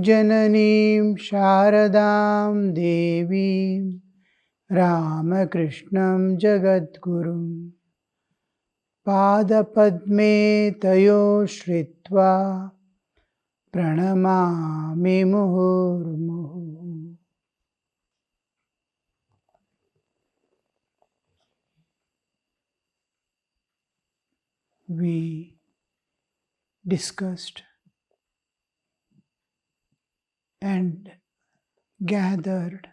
जननीं शारदां देवीं रामकृष्णं जगद्गुरुं पादपद्मे तयो श्रित्वा प्रणमामि मुहुर्मुहुः। We discussed and gathered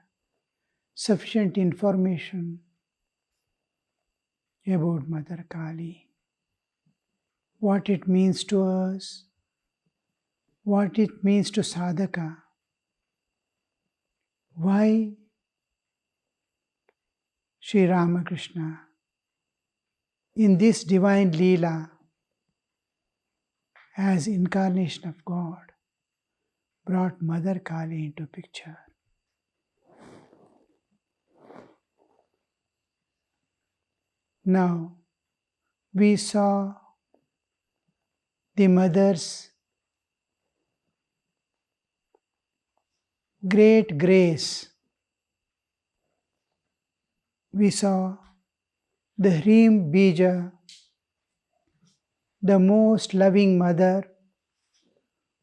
sufficient information about Mother Kali, what it means to us, what it means to sadhaka, why Sri Ramakrishna in this divine Leela as incarnation of God brought Mother Kali into picture. Now we saw the mother's great grace. We saw the Hrim Bija, the most loving mother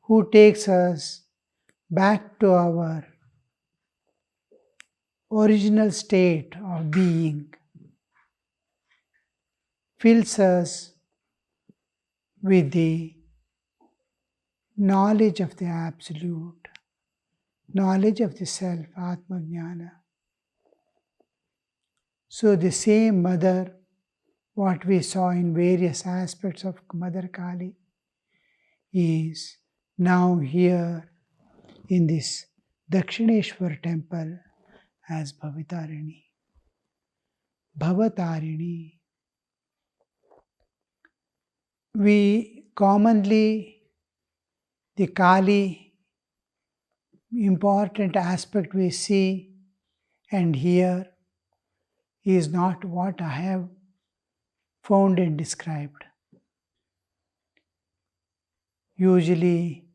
who takes us back to our original state of being, fills us with the knowledge of the Absolute, knowledge of the Self, Atma Jnana. So the same mother, what we saw in various aspects of Mother Kali, is now here in this Dakshineshwar temple as Bhavatarini. Bhavatarini. We commonly, the Kali, important aspect we see and hear is not what I have found and described. Usually,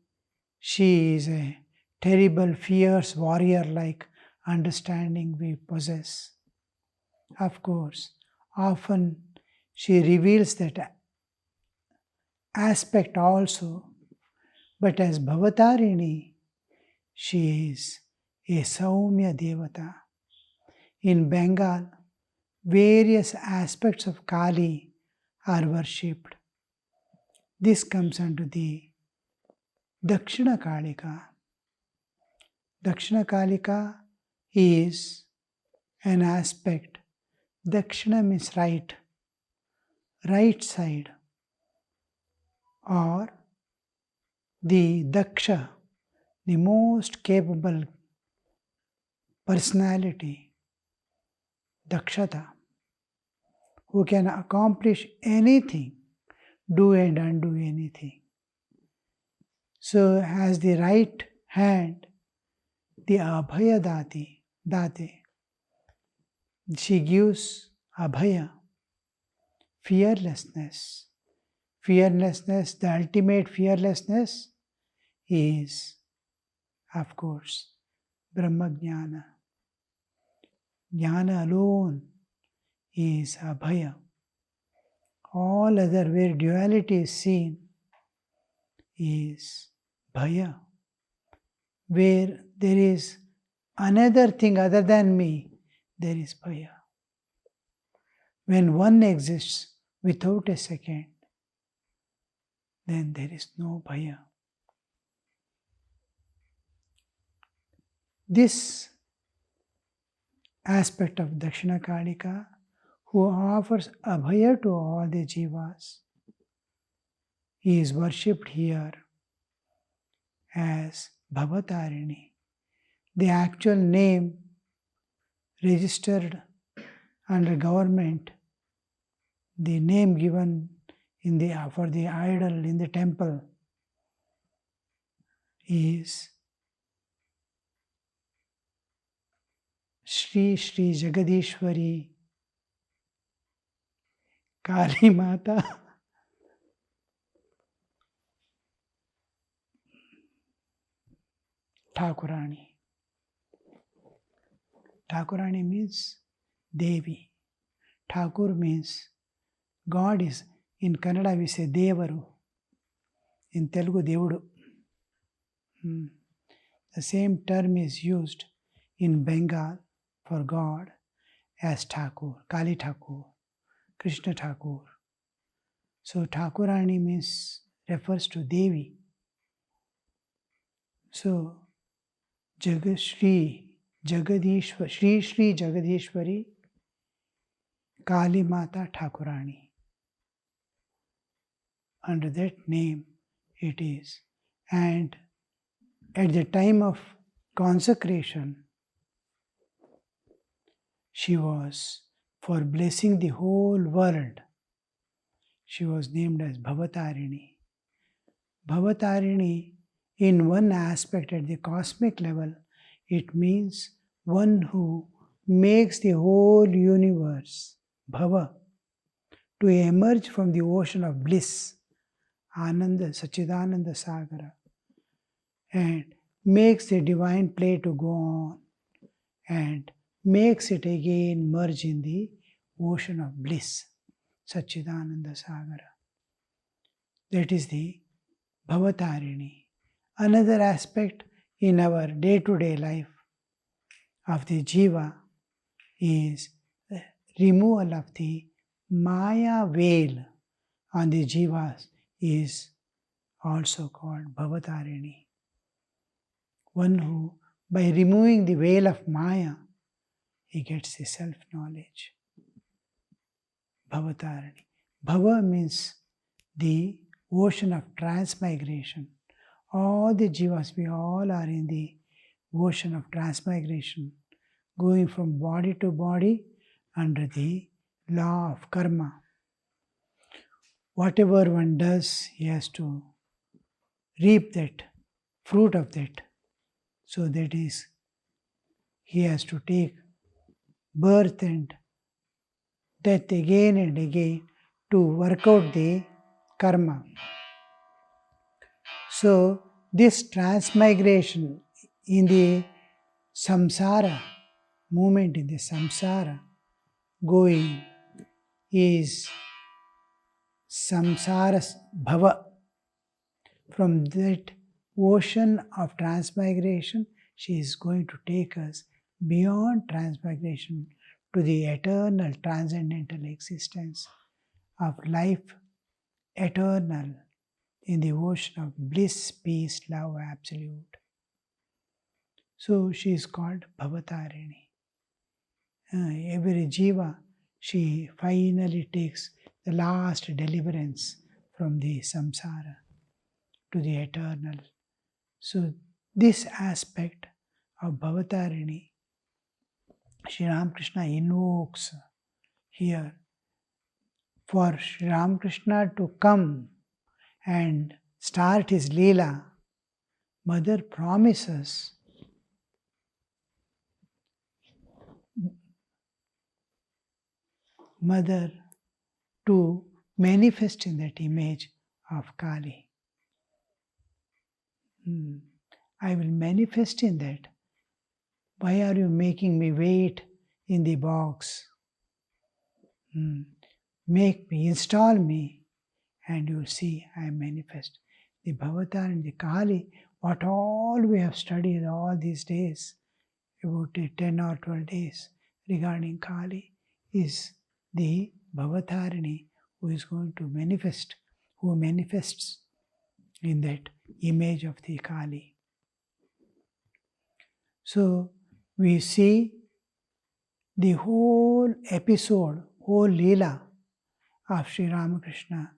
she is a terrible, fierce warrior-like understanding we possess. Of course, often she reveals that aspect also, but as Bhavatarini, she is a Saumya Devata. In Bengal, various aspects of Kali are worshipped. This comes under the Dakshina Kalika. Dakshina Kalika is an aspect. Dakshina means right, right side, or the Daksha, the most capable personality, Dakshata, who can accomplish anything, do and undo anything. So, has the right hand, the Abhaya Date, she gives Abhaya, fearlessness. Fearlessness, the ultimate fearlessness is, of course, Brahma Jnana. Jnana alone is Abhaya. All other where duality is seen is Bhaya. Where there is another thing other than me, there is Bhaya. When one exists without a second, then there is no Bhaya. This aspect of Dakshina Kalika, who offers Abhaya to all the Jivas, he is worshipped here as Bhavatarini. The actual name registered under government, the name given in the for the idol in the temple is Shri Shri Jagadishwari Kali Mata Thakurani. Thakurani means Devi. Thakur means God is, in Kannada we say Devaru, in Telugu Devudu. The same term is used in Bengal for God as Thakur, Kali Thakur, Krishna Thakur. So Thakurani means, refers to Devi. So Shri Jagadishwari Kali Mata Thakurani. Under that name it is. And at the time of consecration, she was, for blessing the whole world, she was named as Bhavatarini. Bhavatarini, in one aspect at the cosmic level, it means one who makes the whole universe, Bhava, to emerge from the ocean of bliss, Ananda, Sachidananda Sagara, and makes the divine play to go on and makes it again merge in the ocean of bliss, Sachidananda Sagara. That is the Bhavatarini. Another aspect in our day-to-day life of the Jiva is the removal of the Maya veil on the Jivas is also called Bhavatarini. One who, by removing the veil of Maya, he gets the self-knowledge. Bhavatarini. Bhava means the ocean of transmigration. All the Jivas, we all are in the ocean of transmigration, going from body to body under the law of karma. Whatever one does, he has to reap that, fruit of that. So that is, he has to take birth and death again and again to work out the karma. So this transmigration in the samsara, movement in the samsara, going is samsara bhava. From that ocean of transmigration, she is going to take us beyond transmigration to the eternal transcendental existence of life, eternal in the ocean of bliss, peace, love, absolute. So she is called Bhavatarini. Every Jiva, she finally takes the last deliverance from the samsara to the eternal. So this aspect of Bhavatarini, Sri Ramakrishna invokes here for Sri Ramakrishna to come and start his Leela. Mother promises Mother to manifest in that image of Kali. I will manifest in that. Why are you making me wait in the box? Make me, install me, and you will see I manifest. The Bhavatar and the Kali, what all we have studied all these days, about 10 or 12 days regarding Kali, is the Bhavatarini who is going to manifest, who manifests in that image of the Kali. So we see the whole episode, whole Leela of Sri Ramakrishna.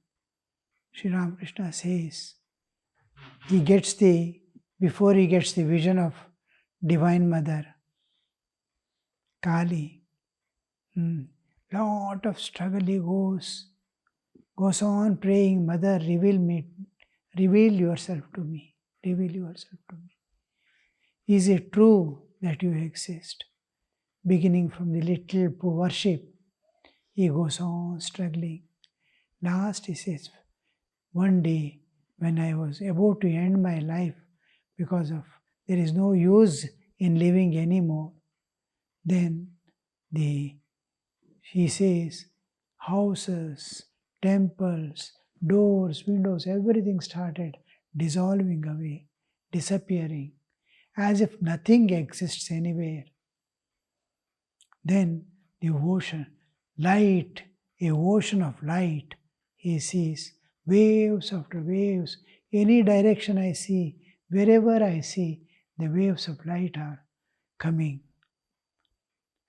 Sri Ramakrishna says, before he gets the vision of Divine Mother, Kali, lot of struggle he goes on praying, Mother, reveal yourself to me, reveal yourself to me. Is it true that you exist? Beginning from the little worship, he goes on struggling. Last he says, one day when I was about to end my life because of there is no use in living anymore, then he says, houses, temples, doors, windows, everything started dissolving away, disappearing, as if nothing exists anywhere. Then the ocean, light, a ocean of light, he sees, waves after waves, any direction I see, wherever I see, the waves of light are coming.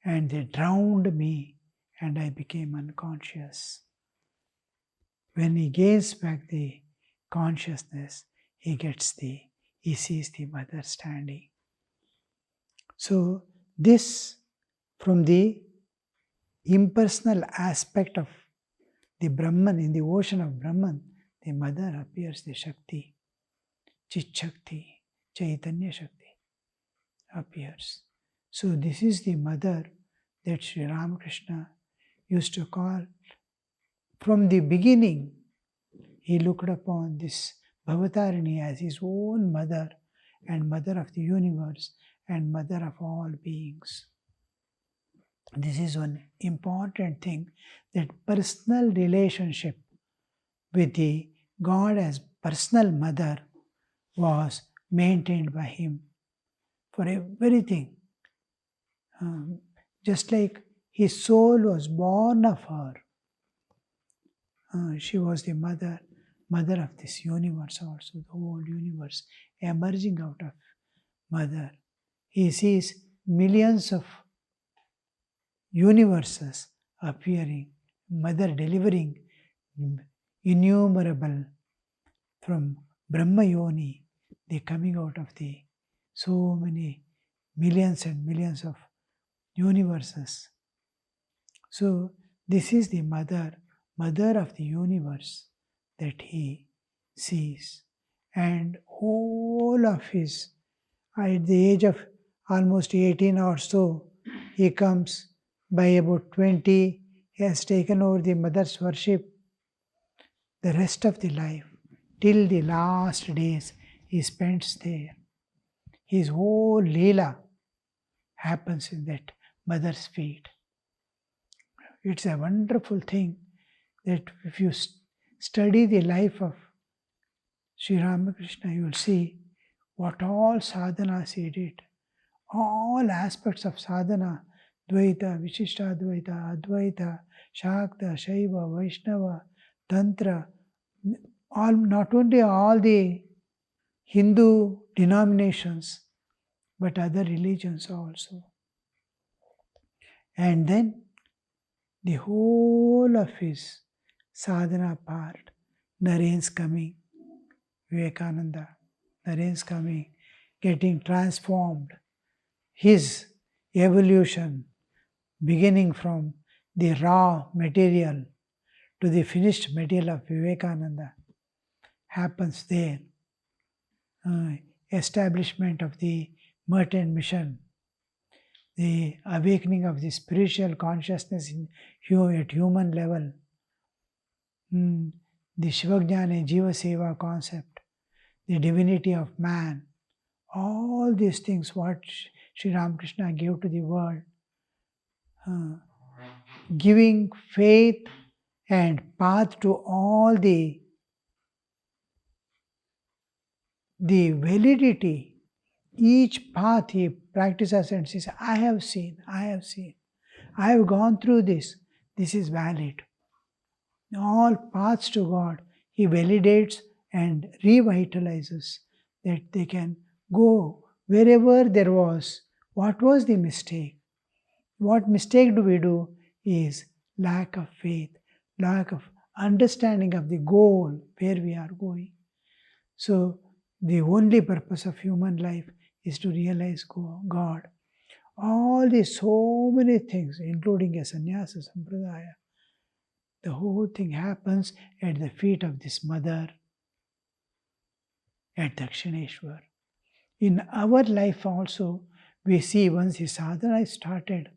And they drowned me, and I became unconscious. When he gains back the consciousness, he sees the mother standing. So this, from the impersonal aspect of the Brahman, in the ocean of Brahman, the mother appears, the Shakti, Chit Shakti, Chaitanya Shakti appears. So this is the mother that Sri Ramakrishna used to call. From the beginning, he looked upon this Bhavatarini as his own mother, and mother of the universe, and mother of all beings. This is one important thing, that personal relationship with the God as personal mother was maintained by him for everything. Just like his soul was born of her, she was the mother of this universe also, the whole universe emerging out of mother. He sees millions of universes appearing, mother delivering innumerable from Brahma Yoni, the coming out of the so many millions and millions of universes. So this is the mother of the universe that he sees. And whole of his, at the age of almost 18 or so, he comes. By about 20, he has taken over the mother's worship. The rest of the life, till the last days, he spends there. His whole Leela happens in that mother's feet. It's a wonderful thing that if you study the life of Sri Ramakrishna, you will see what all sadhanas he did. All aspects of sadhana, Dvaita, Vishishtadvaita, Advaita, Shakta, Shaiva, Vaishnava, Tantra, all, not only all the Hindu denominations, but other religions also. And then the whole of his sadhana part, Naren's coming, Vivekananda, Naren's coming, getting transformed, his evolution, beginning from the raw material to the finished material of Vivekananda, happens there. Establishment of the Merton mission, the awakening of the spiritual consciousness at human level, the Shivajnana Jiva Seva concept, the divinity of man, all these things what Sri Ramakrishna gave to the world, giving faith and path to all the validity. Each path he practices and says, I have seen, I have gone through this is valid. All paths to God he validates and revitalizes, that they can go wherever there was. What was the mistake? What mistake do we do is lack of faith, lack of understanding of the goal, where we are going. So the only purpose of human life is to realize God. All these so many things, including a sannyasa sampradaya, the whole thing happens at the feet of this mother at Dakshineshwar. In our life also, we see once the sadhana is started,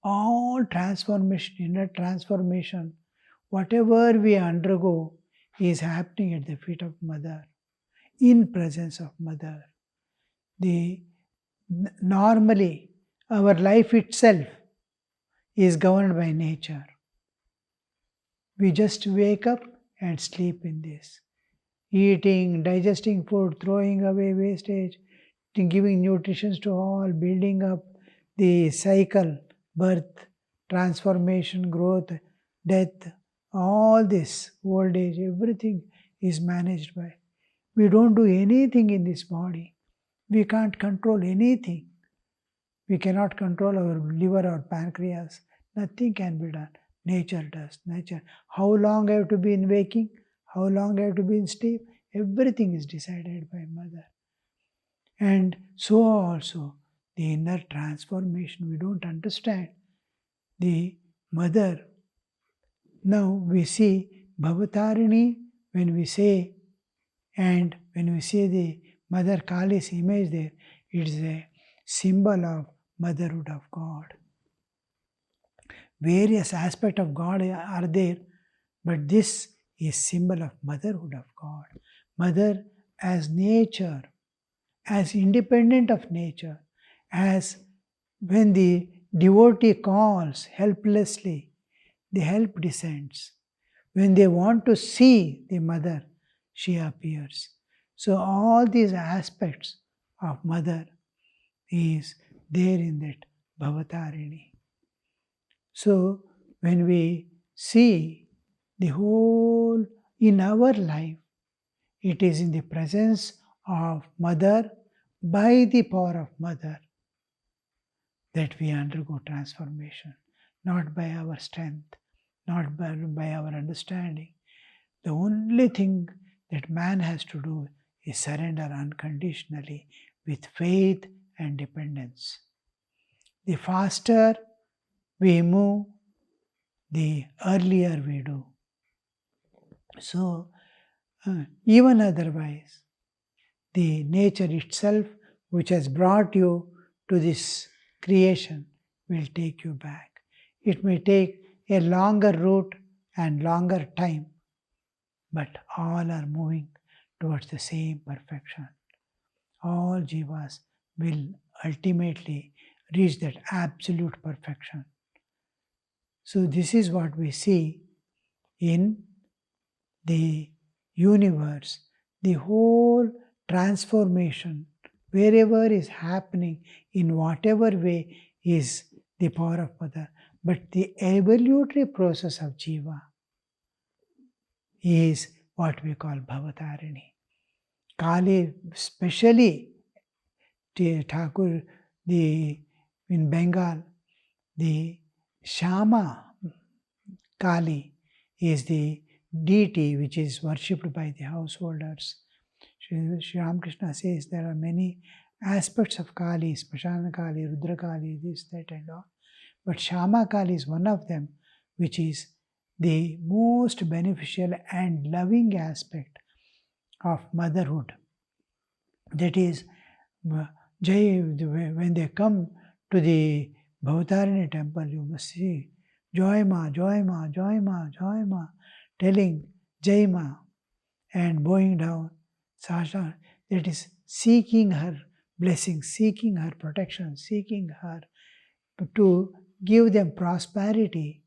all transformation, inner transformation, whatever we undergo is happening at the feet of mother. in presence of Mother. Normally, our life itself is governed by nature. We just wake up and sleep in this. Eating, digesting food, throwing away wastage, giving nutrition to all, building up the cycle, birth, transformation, growth, death, all this, old age, everything is managed by. We don't do anything in this body. We can't control anything. We cannot control our liver or pancreas. Nothing can be done. Nature does. Nature. How long I have to be in waking? How long I have to be in sleep? Everything is decided by Mother. And so also the inner transformation we don't understand. The Mother. Now we see Bhavatarini when we say, and when we see the Mother Kali's image there, it is a symbol of motherhood of God. Various aspects of God are there, but this is symbol of motherhood of God. Mother as nature, as independent of nature, as when the devotee calls helplessly, the help descends. When they want to see the Mother, she appears. So all these aspects of Mother is there in that Bhavatarini. So when we see the whole in our life, it is in the presence of Mother, by the power of Mother, that we undergo transformation, not by our strength, not by our understanding. The only thing that man has to do is surrender unconditionally with faith and dependence. The faster we move, the earlier we do. So, even otherwise, the nature itself, which has brought you to this creation, will take you back. It may take a longer route and longer time, but all are moving towards the same perfection. All jivas will ultimately reach that absolute perfection. So this is what we see in the universe. The whole transformation, wherever is happening, in whatever way, is the power of Mother. But the evolutionary process of jiva is what we call Bhavatarini. Kali, especially Thakur, in Bengal, the Shama Kali is the deity which is worshipped by the householders. Sri Ramakrishna says there are many aspects of Kali, Smashana Kali, Rudra Kali, this, that, and all. But Shama Kali is one of them, which is the most beneficial and loving aspect of motherhood. That is, when they come to the Bhavatarini temple, you must see Joy Ma, Joy Ma, Joy Ma, Joy Ma, telling Jai Ma and bowing down, Sasha, that is seeking her blessing, seeking her protection, seeking her to give them prosperity,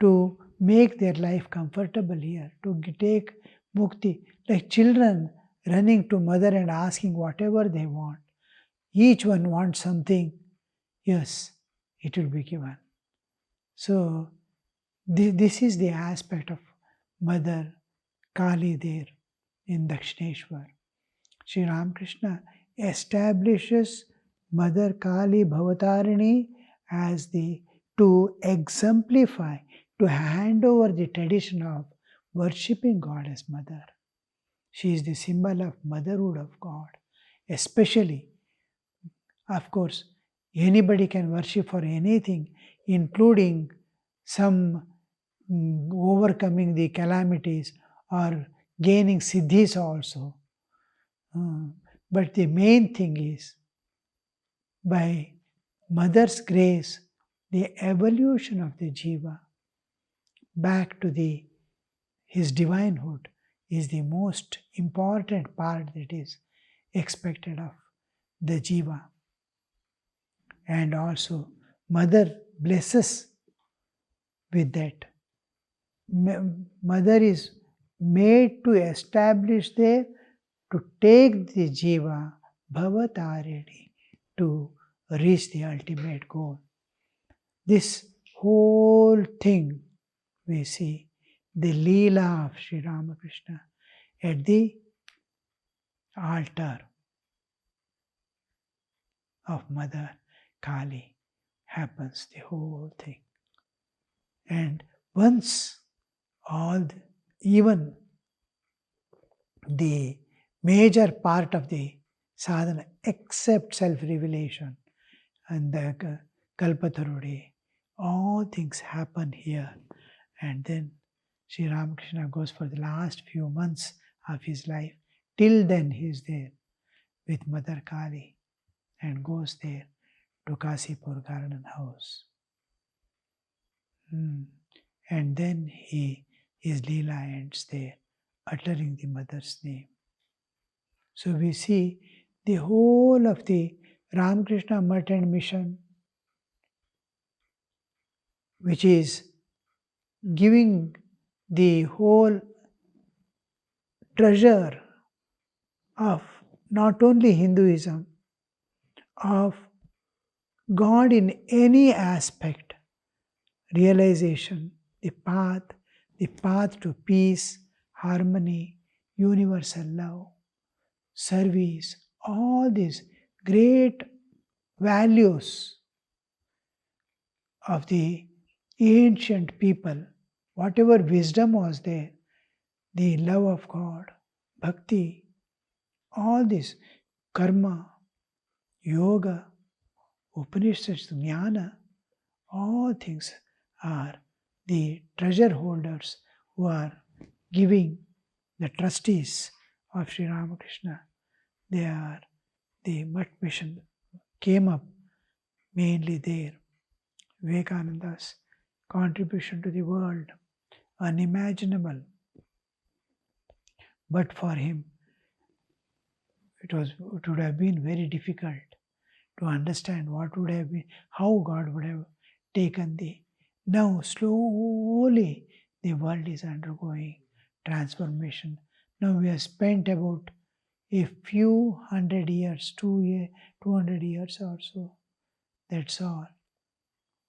to make their life comfortable here, to take mukti, like children running to mother and asking whatever they want. Each one wants something, yes, it will be given. So this is the aspect of Mother Kali there in Dakshineshwar. Sri Ramakrishna establishes Mother Kali Bhavatarini as to exemplify, to hand over the tradition of worshipping God as Mother. She is the symbol of motherhood of God. Especially, of course, anybody can worship for anything, including some overcoming the calamities or gaining siddhis also. But the main thing is, by Mother's grace, the evolution of the jiva back to his divinehood is the most important part that is expected of the jiva. And also, mother blesses with that. Mother is made to establish there to take the jiva bhavatareni to reach the ultimate goal. This whole thing we see the Leela of Sri Ramakrishna at the altar of Mother Kali happens, the whole thing. And once even the major part of the sadhana except self-revelation and the Kalpatarudi, all things happen here. And then Sri Ramakrishna goes for the last few months of his life. Till then he is there with Mother Kali and goes there to Kasipur Garden House. And then his Leela ends there, uttering the mother's name. So we see the whole of the Ramakrishna Mutt and Mission, which is giving the whole treasure of not only Hinduism, of God in any aspect, realization, the path to peace, harmony, universal love, service, all these great values of the ancient people, whatever wisdom was there, the love of God, bhakti, all this, karma, yoga, Upanishads, jnana, all things are the treasure holders who are giving, the trustees of Sri Ramakrishna. They are the Mutt Mission came up mainly there. Vivekananda's contribution to the world, unimaginable. But for him, it would have been very difficult to understand what would have been, how God would have taken the. Now slowly the world is undergoing transformation. Now we have spent about a few 100 years, 200 years or so. That's all.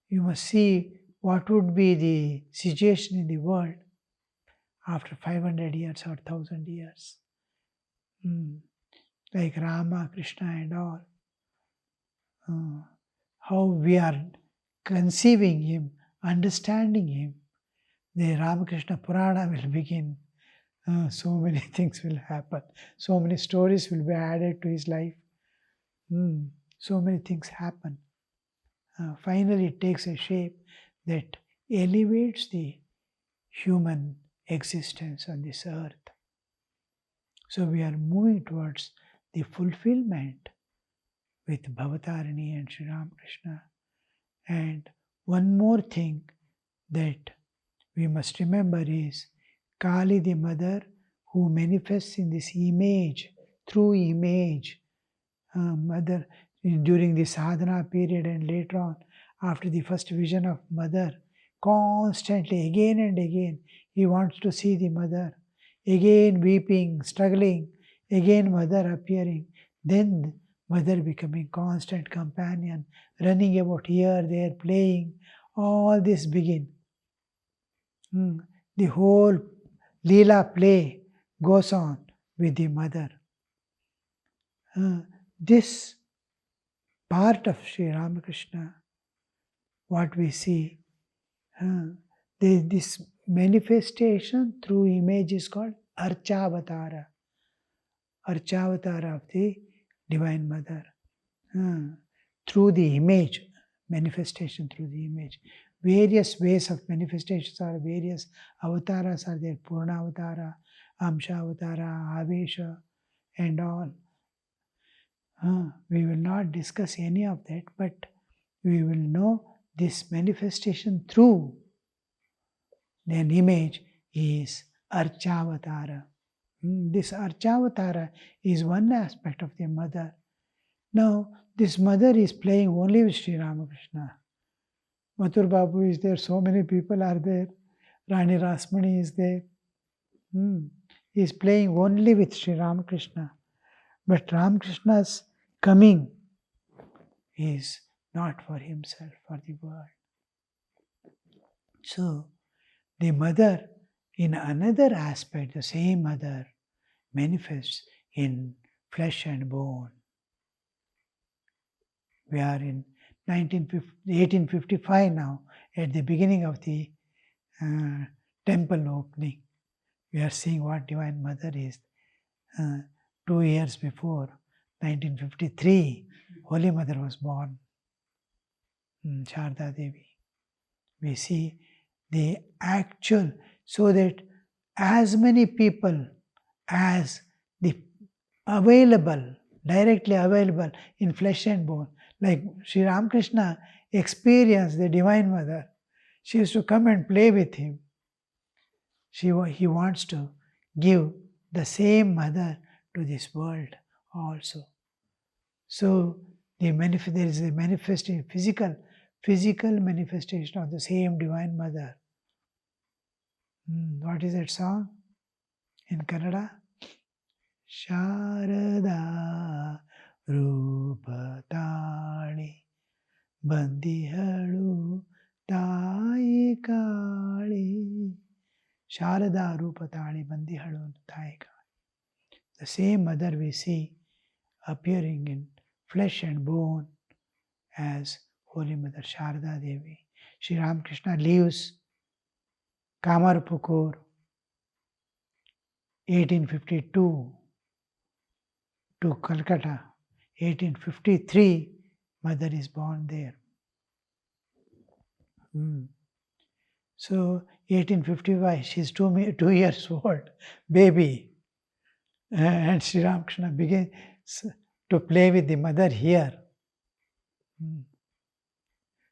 You must see what would be the situation in the world after 500 years or 1000 years. Like Rama, Krishna and all. How we are conceiving him, understanding him. The Ramakrishna Purana will begin. So many things will happen. So many stories will be added to his life. So many things happen. Finally, it takes a shape that elevates the human existence on this earth. So we are moving towards the fulfillment with Bhavatarani and Sri Ramakrishna. And one more thing that we must remember is Kali, the mother, who manifests in this image, through image, mother, during the sadhana period and later on, after the first vision of mother, constantly, again and again, he wants to see the mother, again weeping, struggling, again mother appearing, then mother becoming constant companion, running about here, there, playing, all this begin. The whole Leela play goes on with the mother. This part of Sri Ramakrishna, what we see, this manifestation through image is called Archavatara. Archavatara of the Divine Mother. Through the image, manifestation through the image. Various ways of manifestations are various avatars are there. Purna Avatara, Amsha Avatara, Avesha and all. We will not discuss any of that, but we will know this manifestation through an image is Archavatara. This Archavatara is one aspect of the mother. Now, this mother is playing only with Sri Ramakrishna. Mathur Babu is there, so many people are there. Rani Rasmani is there. He is playing only with Sri Ramakrishna. But Ramakrishna's coming is not for himself, for the world. So, the mother, in another aspect, the same mother manifests in flesh and bone. We are in 1855 now, at the beginning of the temple opening. We are seeing what Divine Mother is. 2 years before, 1953, Holy Mother was born, Sharda Devi. We see the actual, so that as many people as the available, directly available in flesh and bone, like Sri Ramakrishna experienced the Divine Mother. She used to come and play with him. He wants to give the same mother to this world also. So there is a manifestation, physical manifestation of the same Divine Mother. What is that song in Kannada? Sharada Rupatali Bandihalu Tai Kali. Sharada Rupatali Bandihalu Tai Kali. The same mother we see appearing in flesh and bone as Holy Mother Sharda Devi. Sri Ramakrishna leaves Kamarpukur 1852 to Calcutta. 1853, mother is born there. So 1855, she's 2 years old, baby. And Sri Ramakrishna begins to play with the mother here.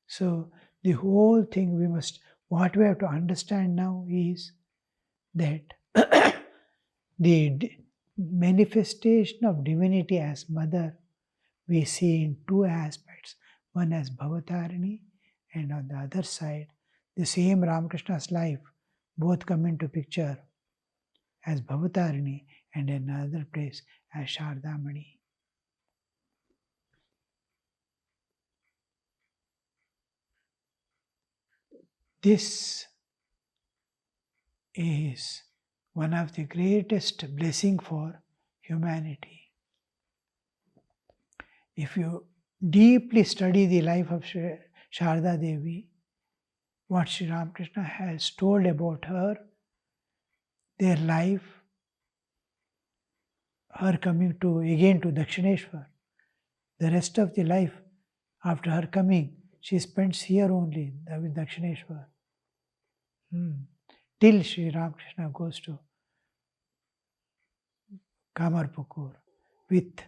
So the whole thing what we have to understand now is that the manifestation of divinity as mother we see in two aspects. One as Bhavatarini, and on the other side, the same Ramakrishna's life, both come into picture as Bhavatarini and in another place as Shardamani. This is one of the greatest blessing for humanity. If you deeply study the life of Sharda Devi, what Sri Ramakrishna has told about her, their life, her coming again to Dakshineshwar, the rest of the life after her coming, she spends here only with Dakshineshwar. Till Sri Ramakrishna goes to Kamarpukur. With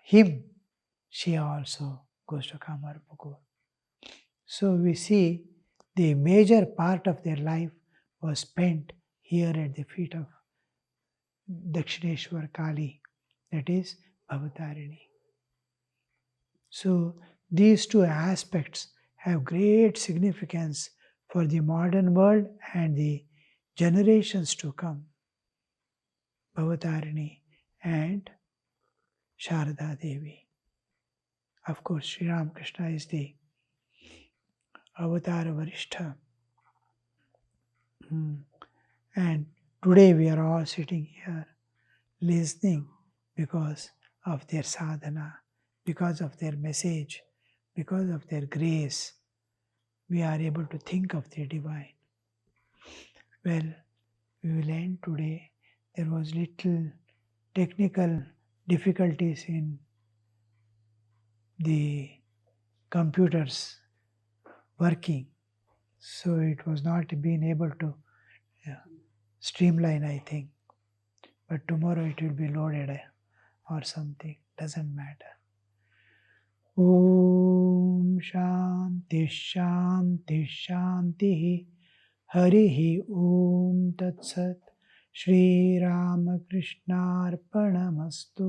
him, she also goes to Kamarpukur. So we see the major part of their life was spent here at the feet of Dakshineshwar Kali, that is Bhavatarini. So these two aspects have great significance for the modern world and the generations to come. Bhavatarini and Sharda Devi. Of course, Sri Ramakrishna is the Avatara Varishtha. And today we are all sitting here listening because of their sadhana, because of their message, because of their grace. We are able to think of the divine. Well, we will end today. There was little technical difficulties in the computers working, so it was not being able to streamline, I think. But tomorrow it will be loaded or something, doesn't matter. Om Shanti Shanti Shanti Harihi Om Tat Sat श्रीरामकृष्णार्पणमस्तु।